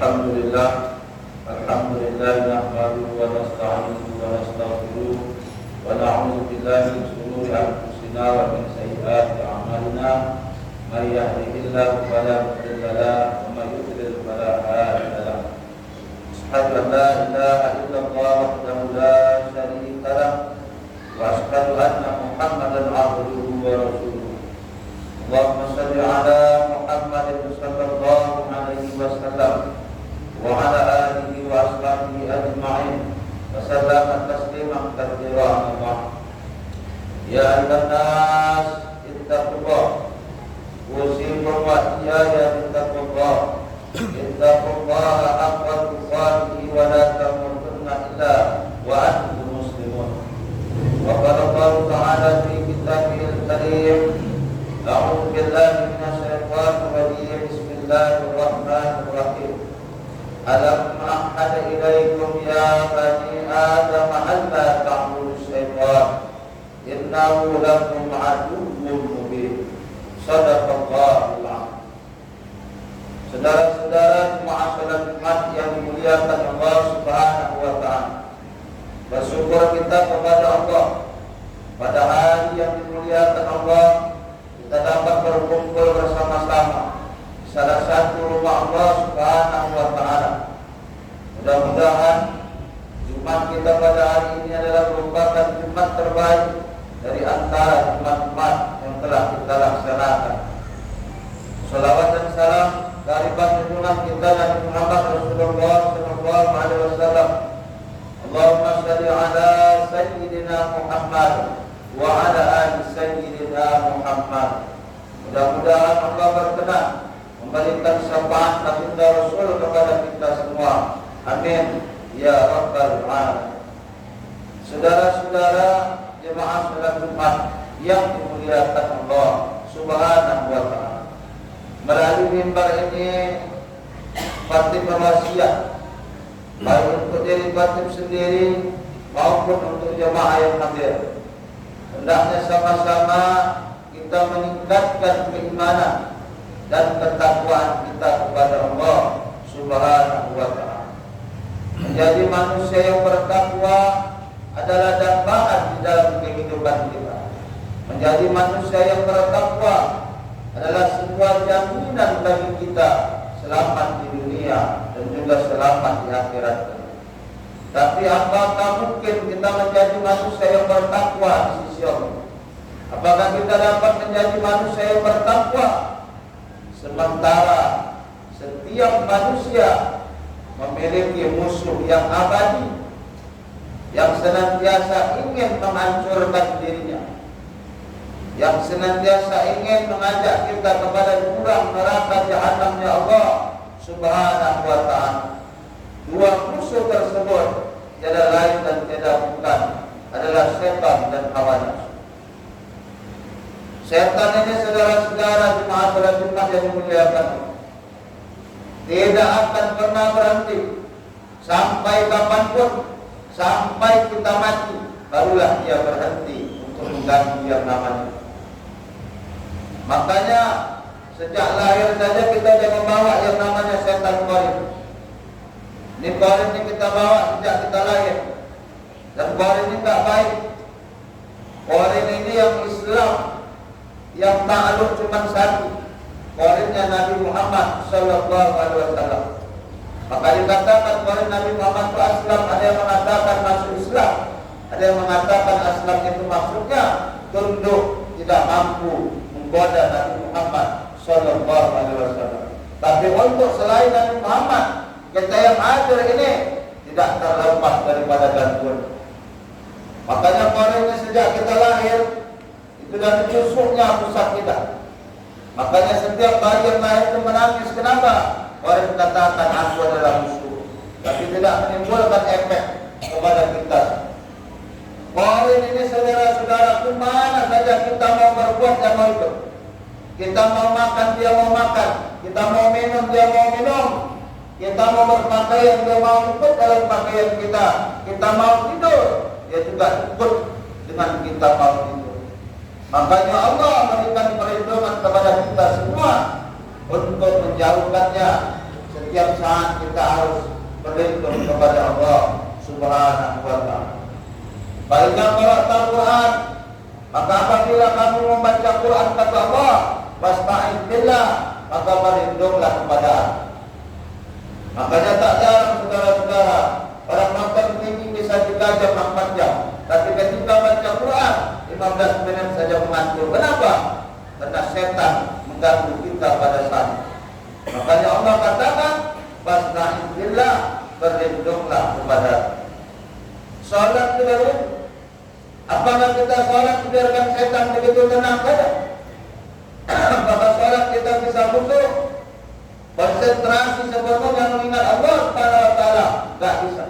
Alhamdulillah nahmaduhu wa nasta'inuhu wa nastaghfiruh wa na'udzu billahi min shururi anfusina wa min sayyiati a'malina may yahdihillahu fala mudilla lahu wa may yudlil fala hadiya lahu. Asyhadu an la ilaha illallah wahdahu la syarika lahu wa asyhadu anna Muhammadan 'abduhu wa rasuluh. Allahumma shalli 'ala Muhammadin sallallahu alaihi wasallam wa ala alihi wa ashabihi ajma'in wa sallama tasliman katsiran. Ya ayyuhan nas ittaqullah usikum wa iyaya bittaqullah ittaqullaha haqqa tuqatih wa la tamutunna illa wa antum muslimun. Wa qala Allah ta'ala fi kitabihil karim a'udzu billahi minasyaitonir rajim bismillahirrahmanirrahim. Alam ahad ilaikum ya bani Adam alla ta'budu syaitan innahu lakum aduwwun mubin. Shadaqallahul azim. Saudara-saudara jemaah salat Jumat yang dimuliakan Allah Subhanahu wa taala, bersyukur kita kepada Allah pada hari yang dimuliakan Allah kita dapat berkumpul bersama-sama salah satu rumah Allah Subhanahu wa taala. Mudah-mudahan Jumat kita pada hari ini adalah merupakan Jumat terbaik dari antara Jumat-Jumat yang telah kita laksanakan. Salawat dan salam dari baginda kita Nabi Muhammad Rasulullah sallallahu alaihi wasallam. Allahumma shalli ala sayyidina Muhammad wa ala ali sayyidina Muhammad. Mudah-mudahan Allah berkenan memberikan syafaat baginda Rasul kepada kita semua. Amin ya rabbal alamin. Saudara-saudara jemaah salat Jumat yang dimuliakan Allah Subhanahu wa taala, melalui mimbar ini khatib berwasiat baik untuk diri khatib sendiri maupun untuk jemaah yang hadir, hendaknya sama-sama kita meningkatkan keimanan dan ketakwaan kita kepada Allah Subhanahu wa taala. Menjadi manusia yang bertakwa adalah dambaan di dalam kehidupan kita. Menjadi manusia yang bertakwa adalah sebuah jaminan bagi kita selamat di dunia dan juga selamat di akhirat. Tapi apakah mungkin kita menjadi manusia yang bertakwa di sisi Allah? Apakah kita dapat menjadi manusia yang bertakwa sementara setiap manusia memiliki musuh yang abadi yang senantiasa ingin menghancurkan dirinya, yang senantiasa ingin mengajak kita kepada jurang neraka jahanamnya Allah Subhanahu wa taala. Dua musuh tersebut tiada lain dan tiada bukan adalah setan dan hawa nafsu. Setan ini saudara-saudara jemaah salat Jumat yang dimuliakan tidak akan pernah berhenti sampai kapanpun, sampai kita mati barulah dia berhenti untuk mengganggu yang namanya. Makanya sejak lahir saja kita sudah membawa yang namanya setan qarin. Ini qarin ini kita bawa sejak kita lahir, dan qarin ini tak baik. Qarin ini yang Islam yang takluk cuma satu, qarinnya Nabi Muhammad sallallahu alaihi wasallam. Maka dikatakan qarin Nabi Muhammad itu aslam, ada yang mengatakan masuk Islam, ada yang mengatakan aslam itu maksudnya tunduk, tidak mampu menggoda Nabi Muhammad sallallahu alaihi wasallam. Tapi untuk selain Nabi Muhammad, kita yang hadir ini tidak terlepas daripada gangguan. Makanya qarinnya sejak kita lahir itu dari tusuknya pusat kita. Makanya setiap bayi yang lahir itu menangis. Kenapa? Qarin katakan aku adalah musuh, tapi tidak menimbulkan efek kepada kita. Qarin ini saudara-saudara, kemana saja kita mau berbuat dia mau ikut. Kita mau makan dia mau makan, kita mau minum dia mau minum, kita mau berpakaian dia mau ikut dalam pakaian kita, kita mau tidur dia juga ikut dengan kita mau tidur. Makanya Allah memberikan perlindungan kepada kita semua untuk menjauhkannya setiap saat kita harus berlindung kepada Allah Subhanahu wa ta'ala. Baiklah qara'ta Al-Quran, maka apabila kamu membaca Quran kata Allah, fasta'in billah, maka berlindunglah kepada Allah. Makanya tak jarang saudara-saudara, orang nonton TV bisa 3 jam, 4 jam, tapi ketika baca Quran 15 menit saja mengantuk. Kenapa? Karena setan mengganggu kita pada saat itu. Makanya Allah katakan, fasta'in billah, berlindunglah kepada salat kita. Apakah kita salat biarkan setan begitu tenang saja? Apakah salat kita bisa khusyuk, konsentrasi sepenuhnya mengingat Allah Subhanahu wa ta'ala? Enggak bisa.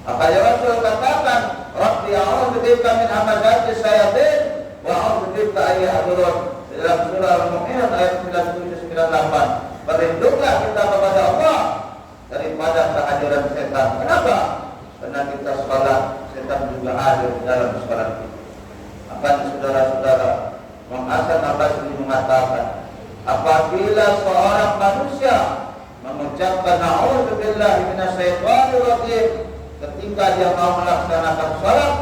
Makanya Rasul katakan, Rabbi a'udzubika min hamazati syayatin wa a'udzubika an yahdurun. Dalam surah Al-Mu'minun ayat 97-98. Berlindunglah kita kepada Allah daripada kehadiran setan. Kenapa? Karena kita sholat, setan juga hadir dalam sholat kita. Makanya saudara-saudara, Imam Hasan Al-Basri mengatakan, apabila seorang manusia mengucapkan a'udzubillahi minasyaitonir rajim ketika dia mau melaksanakan sholat,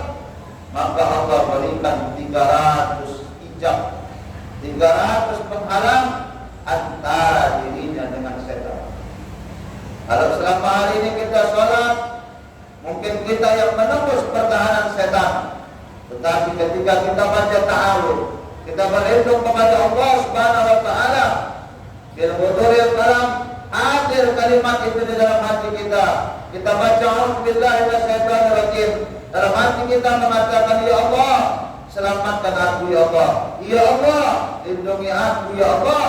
maka Allah berikan 300 hijab, 300 penghalang antara dirinya dengan setan. Kalau selama hari ini kita sholat, mungkin kita yang menembus pertahanan setan. Tetapi ketika kita baca ta'awudz, kita berlindung kepada Allah Subhanahu wa ta'ala, bil huduril kalam, hadir kalimat itu di dalam hati kita. Kita baca a'udzubillahi minasyaitonir rajim, dalam hati kita mengatakan, ya Allah, selamatkan aku ya Allah. Ya Allah, lindungi aku ya Allah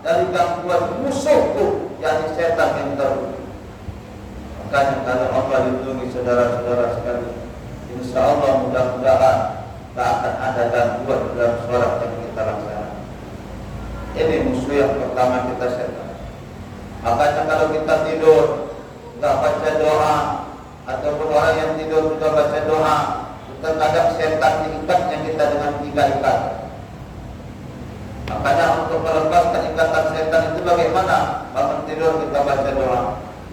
dari gangguan musuhku, yakni setan yang teruk. Makanya kalau Allah lindungi saudara-saudara sekalian, insya Allah mudah-mudahan tak akan ada gangguan dalam sholat yang kita laksanakan. Ini musuh yang pertama kita setan. Makanya kalau kita tidur tidak baca doa, ataupun orang yang tidur sudah baca doa, terkadang setan diikatnya kita dengan 3 ikatan. Makanya untuk melepaskan ikatan setan itu bagaimana? Bangun tidur kita baca doa,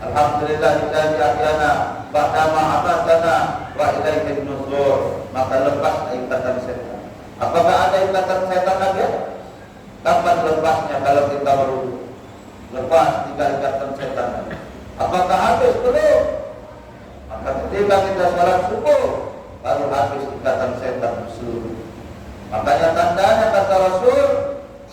alhamdulillahilladzi ahyana ba'da ma amatana wa ilaihin nusyur. Maka lepas ikatan setan. Apakah ada ikatan setan lagi? Kapan lepasnya kalau kita berwudu? Lepas 3 ikatan setan. Apakah habis? Belum. Maka ketika kita salat subuh baru habis ikatan setan seluruh. Makanya tandanya kata Rasul,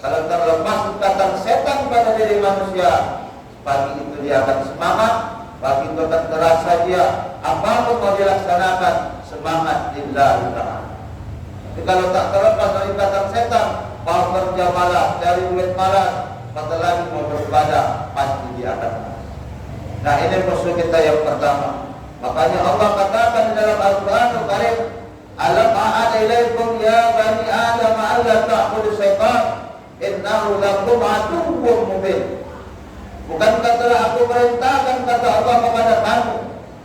kalau terlepas ikatan setan pada diri manusia, pagi itu dia akan semangat, pagi itu akan terasa dia apapun mau dilaksanakan semangat lillahi ta'ala. Tapi kalau tak terlepas dari ikatan setan, mau kerja malas, cari duit malas, maka lagi mau beribadah, pasti dia akan malas. Nah, ini musuh kita yang pertama. Makanya Allah katakan di dalam Al-Quranul Karim, alam a'ad ilaikum ya bani Adam alla ta'budu syaitan innahu lakum aduwwun mubin. Bukankah telah aku perintahkan, kata Allah kepada kamu,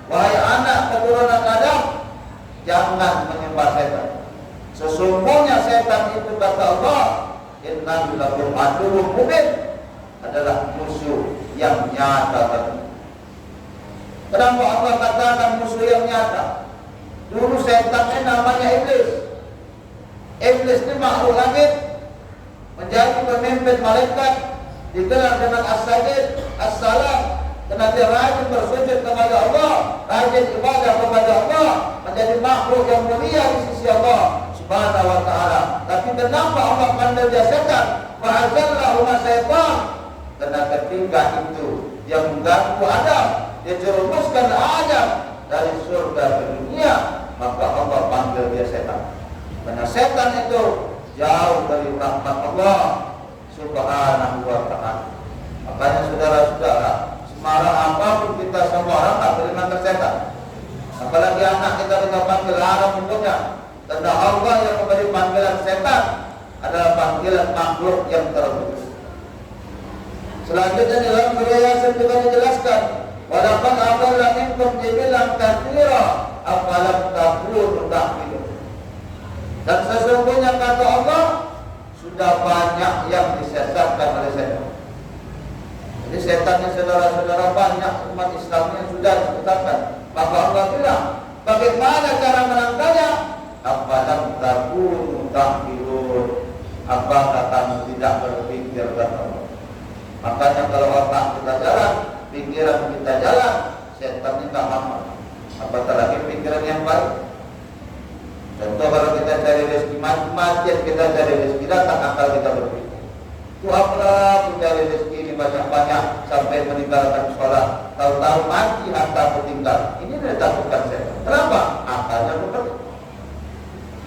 wahai anak keturunan Adam, jangan menyembah setan. Sesungguhnya setan itu, kata Allah, innahu lakum aduwwun mubin, adalah musuh yang nyata bagi. Kenapa Allah katakan musuh yang nyata? Dulu setan ini namanya iblis. Iblis ini makhluk langit, menjadi pemimpin malaikat, digelar dengan as-sajid, as-salam, karena dia rajin bersujud kepada Allah, rajin ibadah kepada Allah, menjadi makhluk yang mulia di sisi Allah Subhanahu wa ta'ala. Tapi kenapa Allah panggil dia setan? Fa'azallahu ma syaitan. Karena ketika itu dia mengganggu Adam, dia jerumuskan Adam dari surga ke dunia, maka Allah panggil dia setan. Karena setan itu jauh dari rahmat Allah Subhanahu wa ta'ala. Makanya saudara-saudara, semarah apapun kita semua orang tak boleh manggil setan. Apalagi anak kita panggil haram hukumnya. Karena Allah yang memberi panggilan setan adalah panggilan makhluk yang terputus. Selanjutnya dalam surah Yasin juga dijelaskan, walaqad adalla minkum jibilan katsira afalam takunu ta'qilun. Dan sesungguhnya kata Allah, sudah banyak yang disesatkan oleh setan. Jadi setannya saudara-saudara banyak umat Islam yang sudah ditetapkan. Maka Allah bilang, bagaimana cara menangkalnya? Apalam takunu tahqilun. Apakah kamu tidak berpikir kata Allah? Makanya kalau otak kita jalan, pikiran kita jalan, setan ini tak mampu. Apatah lagi pikiran yang baik. Contoh kalau kita cari rezeki mati, kita cari rezeki datang akal kita berpikir. Itu apalah mencari rezeki ini banyak-banyak sampai meninggalkan sholat. Tahu-tahu mati harta tinggal. Ini ditakutkan setan. Kenapa? Akalnya bekerja.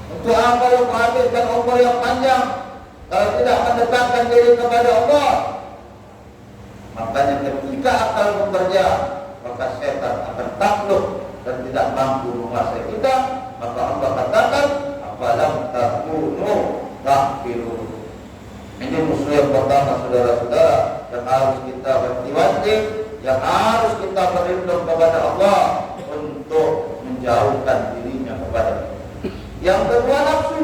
Untuk apa yang menghabiskan umur yang panjang kalau tidak mendekatkan diri kepada Allah? Makanya ketika akal bekerja, maka setan akan takluk dan tidak mampu menguasai kita. Maka Allah katakan, apalam takunu tahqilun. Ini musuh yang pertama saudara-saudara yang harus kita wanti-wanti, yang harus kita berlindung kepada Allah untuk menjauhkan dirinya kepada kita. Yang kedua nafsu.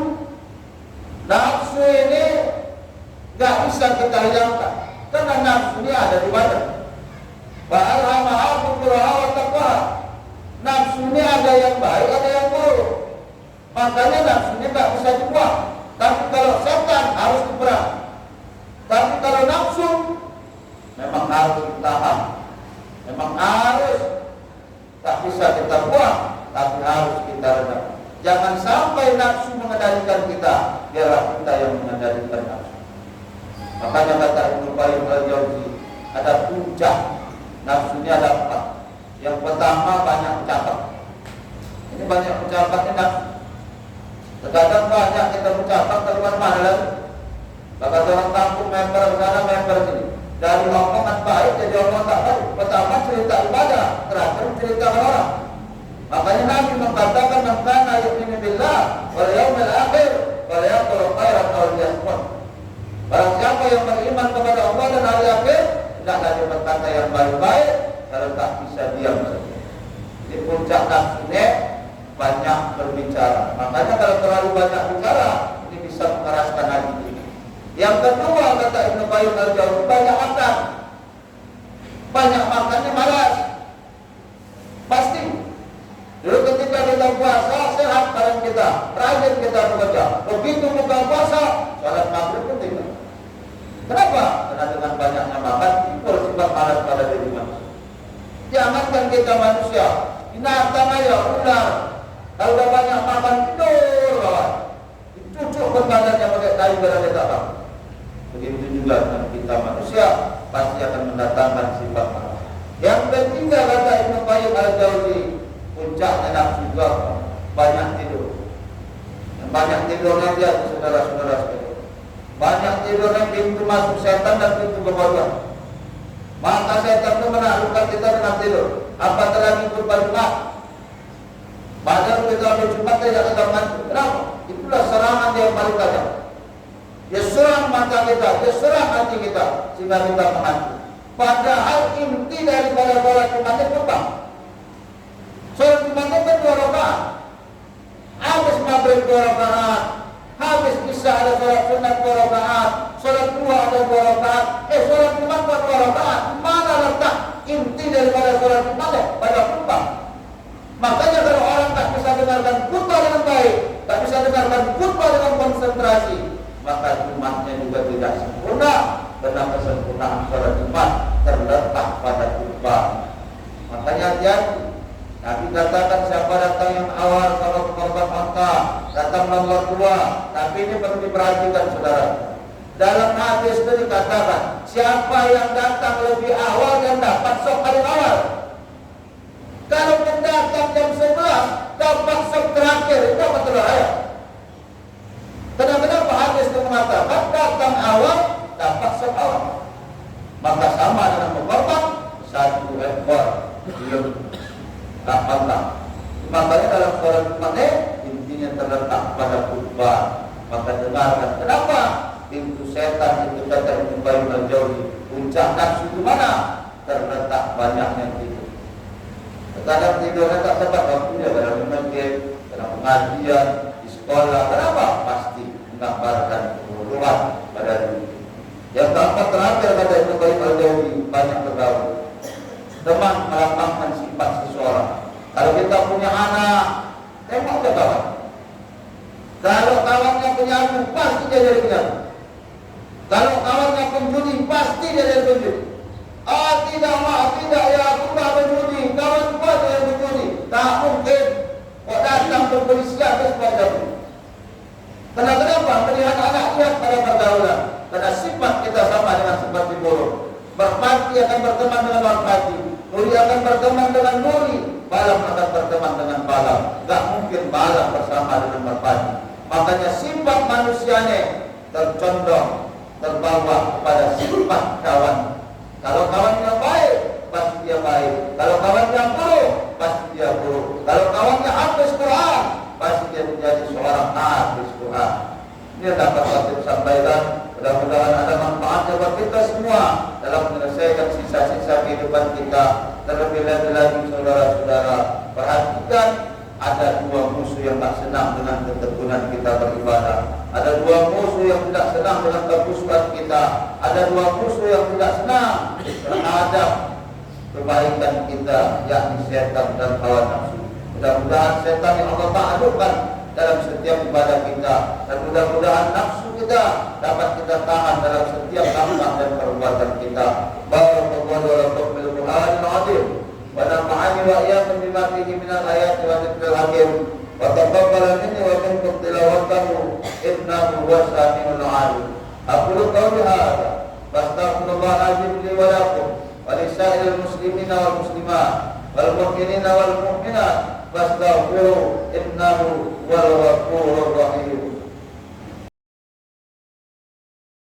Nafsu ini gak bisa kita hilangkan karena nafsu ini ada di badan. Fa'alhamaha fujuraha wa taqwaha. Nafsu ini ada yang baik, ada yang buruk. Makanya nafsu ini gak bisa dibuang. Tapi kalau setan harus diperang. Tapi kalau nafsu memang harus ditahan. Memang harus tak bisa kita buang, tapi harus kita redam. Jangan sampai nafsu mengendalikan kita, biarlah kita yang mengendalikan nafsu. Makanya kata Ibnu Qayyim al-Jauzi, ada puncak nafsunya ada 4. Yang pertama banyak ucapan. Ini banyak ucapannya nafsu. Terkadang banyak kita ucapan keluar mana lagi. Maka orang kampung member sana member sini. Dari omongan baik jadi omongan tak baik. Pertama cerita ibadah, terakhir cerita orang. Makanya Nabi mengatakan man kana yu'minu billah wal yaumil akhir falyaqul khairan aw liyasmut. Barang siapa yang beriman kepada Allah dan hari akhir, hendaklah dia berkata yang baik-baik, kalau tak bisa diam saja. Di puncak nafsunya banyak berbicara. Makanya kalau terlalu banyak bicara, ini bisa mengeraskan hati kita. Yang kedua kata Ibnu Qayyim al-Jauzi, banyak makan. Banyak makannya malas. Pasti. Dulu ketika kita puasa, sehat badan kita, rajin kita bekerja. Begitu buka puasa, salat maghrib pun tinggal. Kenapa? Karena dengan banyaknya makan, timbul sifat malas pada diri manusia. Jangankan kita manusia, binatang aja, ular. Kalau udah banyak makan, tidur kawan. Dicucuk badannya pakai kayu berada tak. Begitu juga dengan kita manusia, pasti akan mendatangkan sifat malas. Yang ketiga kata Ibnu Qayyim al-Jauzi, puncaknya nafsu juga banyak tidur. Yang banyak tidurnya dia saudara-saudara sekalian. Banyak tidurnya pintu masuk setan dan pintu keluar. Maka setan itu menaklukkan kita dengan tidur. Apatah lagi khutbah Jumat. Padahal kita habis Jumat tidak ada mantu. Kenapa? Itulah serangan yang paling tajam. Dia serang mata kita, dia serang hati kita sehingga kita mengantuk. Padahal inti daripada sholat Jumat itu apa? Sholat Jumat itu 2 rakaat. Habis maghrib 2 rakaat, habis isya ada sholat sunat 2 rakaat, sholat duha ada 2 rakaat. Sholat Jumat 2 rakaat. Mana letak inti daripada sholat Jumat? Pada khutbah. Makanya kalau orang tak bisa dengarkan khutbah dengan baik, tak bisa dengarkan khutbah dengan konsentrasi, maka Jumatnya juga tidak sempurna. Karena kesempurnaan sholat Jumat terletak pada khutbah. Makanya hati-hati. Nabi katakan siapa datang yang awal kalau korban harta, datang nomor 2. Tapi ini perlu diperhatikan saudara. Dalam hadis itu dikatakan siapa yang datang lebih awal dan dapat sok paling awal. Kalau pendatang jam 11 dapat sok terakhir, itu apa terlalu? Kenapa hadis itu mengatakan datang awal dapat sok awal? Maka sama dengan berkorban 1 ekor belum 8. Makanya dalam sholat Jumat intinya terletak pada khutbah. Maka dengarkan. Kenapa? Pintu setan itu kata Ibnu Qayyim al-Jauzi, puncak nafsu di mana? Terletak banyaknya tidur. Terkadang tidurnya tak sempat waktunya dalam masjid, dalam pengajian, di sekolah. Kenapa? Pasti menggambarkan kebodohan pada diri. Yang keempat terakhir kata Ibnu Qayyim al-Jauzi, banyak Teman melambangkan sifat seseorang. Kalau kita punya anak, tengok ke kawan. Kalau kawannya penyapu, pasti dia jadi penyapu. Kalau kawannya penjudi, pasti dia jadi penjudi. Tidak ya, aku tak penjudi. Kawan kuat yang penjudi. Tak mungkin. Kok datang ke kepolisian ke sepanjang itu. Kenapa? Melihat anak lihat pada pergaulan. Karena sifat kita sama dengan sifat di buruk. Merpati akan berteman dengan merpati. Nuri akan berteman dengan nuri. Balam akan berteman dengan balam. Tak mungkin balam bersama dengan merpati. Makanya sifat manusianya tercondong, terbawa kepada sifat kawan. Kalau kawannya baik, pasti dia baik. Kalau kawannya buruk, pasti dia buruk. Kalau kawannya hafiz Quran, pasti dia menjadi seorang hafiz Quran. Ini dapat saya sampaikan. Mudah-mudahan ada manfaatnya buat kita semua dalam menyelesaikan sisa-sisa kehidupan kita. Terlebih lagi saudara-saudara, perhatikan ada dua musuh yang tak senang dengan ketekunan kita beribadah. Ada dua musuh yang tidak senang dengan kehusuan kita. Ada dua musuh yang tidak senang terhadap kebaikan kita, yakni setan dan hawa nafsu. Mudah-mudahan setan yang Allah taklukkan dalam setiap ibadah kita, dan mudah-mudahan nafsu kita dapat kita tahan dalam setiap langkah dan perbuatan kita. Barakallahu lakum bil Qur'anil azim wa nafa'ani wa iyyakum bima fihi minal ayati wa dzikril hakim. Wa taqabbal minni wa minkum tilawatahu innahu huwas samiul 'alim. Aqulu qawli hadza fastaghfirullahal azim li wa lakum wa lisa'iril muslimina wal muslimat wal mu'minina wal mu'minat fastaghfiruhu innahu huwal ghafurur rahim.